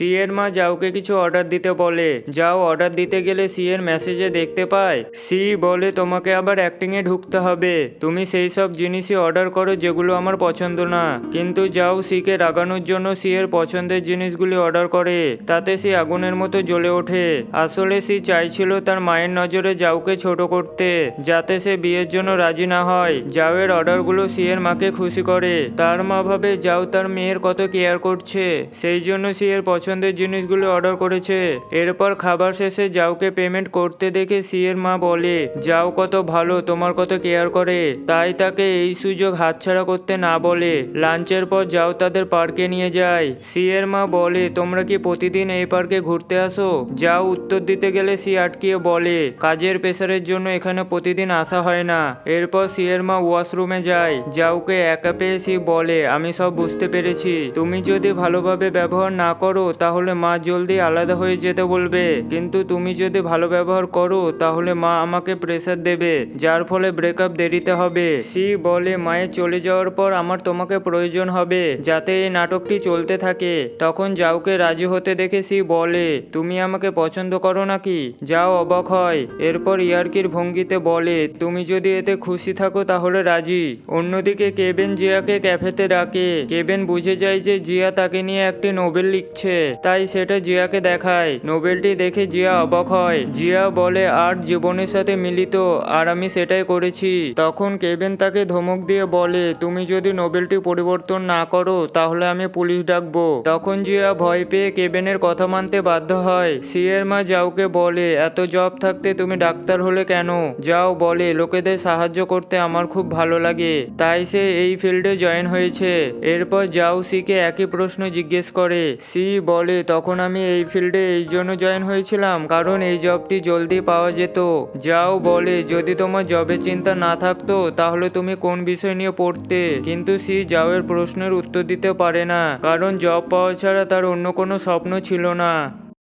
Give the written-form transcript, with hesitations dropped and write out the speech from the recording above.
C এর মা যাওকে কিছু অর্ডার দিতে বলে। যাও অর্ডার দিতে গেলে সি এর মেসেজে দেখতে পায় সি বলে তোমাকে আবার অ্যাক্টিংয়ে ঢুকতে হবে, তুমি সেই সব জিনিসই অর্ডার করো যেগুলো আমার পছন্দ না। কিন্তু যাও সিকে রাগানোর জন্য সি এর পছন্দের জিনিসগুলি অর্ডার করে, তাতে সি আগুনের মতো জ্বলে ওঠে। আসলে সি চাইছিল তার মায়ের নজরে যাওকে ছোট করতে, যাতে সে বিয়ের জন্য রাজি না হয়। যাওয়ের অর্ডারগুলো সি এর মাকে খুশি করে। তার মা ভাবে যাও তার মেয়ের কত কেয়ার করছে, সেই জন্য সি এর পছন্দের জিনিসগুলো অর্ডার করেছে। এরপর খাবার শেষে যাওকে পেমেন্ট করতে দেখে সি এর মা বলে যাও কত ভালো, তোমার কত কেয়ার করে, তাই তাকে এই সুযোগ হাতছাড়া করতে না বলে। লাঞ্চের পর যাও তাদের পার্কে নিয়ে যায়। সি এর মা বলে তোমরা কি প্রতিদিন এই পার্কে ঘুরতে আসো? যাও উত্তর দিতে গেলে সি আটকিয়ে বলে কাজের প্রেসারের জন্য এখানে প্রতিদিন আসা হয় না। এরপর সি এর মা ওয়াশরুমে যায়। যাওকে একা পেয়ে সি বলে আমি সব বুঝতে পেরেছি, তুমি যদি ভালোভাবে ব্যবহার না করো তাহলে মা জলদি আলাদা হয়ে যেতে বলবে, কিন্তু তুমি যদি ভালো ব্যবহার করো তাহলে মা আমাকে প্রেসার দেবে, যার ফলে ব্রেকআপ দেরিতে হবে। সি বলে মায়ের চলে যাওয়ার পর আমার তোমাকে প্রয়োজন হবে, যাতে এই নাটকটি চলতে থাকে। তখন যাওকে রাজি হতে দেখে সি বলে তুমি আমাকে পছন্দ করো নাকি? যাও অবাক হয়। এরপর ইয়ার্কির ভঙ্গিতে বলে তুমি যদি এতে খুশি থাকো তাহলে রাজি। অন্যদিকে কেবিন জিয়াকে ক্যাফেতে ডাকে। কেবিন বুঝে যায় যে জিয়া তাকে নিয়ে একটি নোবেল লিখছে, তাই সেটা জিয়াকে দেখায়। নোবেলটি দেখে জিয়া অবাক হয়। জিয়া বলে আর জীবনের সাথে মিলিত, আর আমি সেটাই করেছি। তখন কেবিন তাকে ধমক দিয়ে বলে তুমি যদি নোবেলটি পরিবর্তন না করো তাহলে আমি পুলিশ ডাকবো। তখন জিয়া ভয় পেয়ে কেবিনের কথা মানতে বাধ্য হয়। সি এর মা যাওকে বলে এত জব থাকতে তুমি ডাক্তার হলে কেন? যাও বলে লোকেদের সাহায্য করতে আমার খুব ভালো লাগে, তাই সে এই ফিল্ডে জয়েন হয়েছে। এরপর যাও সিকে একই প্রশ্ন জিজ্ঞেস করে। সি বলে তখন আমি এই ফিল্ডে এই জন্য জয়েন হয়েছিলাম কারণ এই জবটি জলদি পাওয়া যেত। যাও বলে যদি তোমার জবের চিন্তা না থাকতো তাহলে তুমি কোন বিষয় নিয়ে পড়তে? কিন্তু সি যাওয়ের প্রশ্নের উত্তর দিতে পারে না, কারণ জব পাওয়া ছাড়া তার অন্য কোনো স্বপ্ন ছিল না।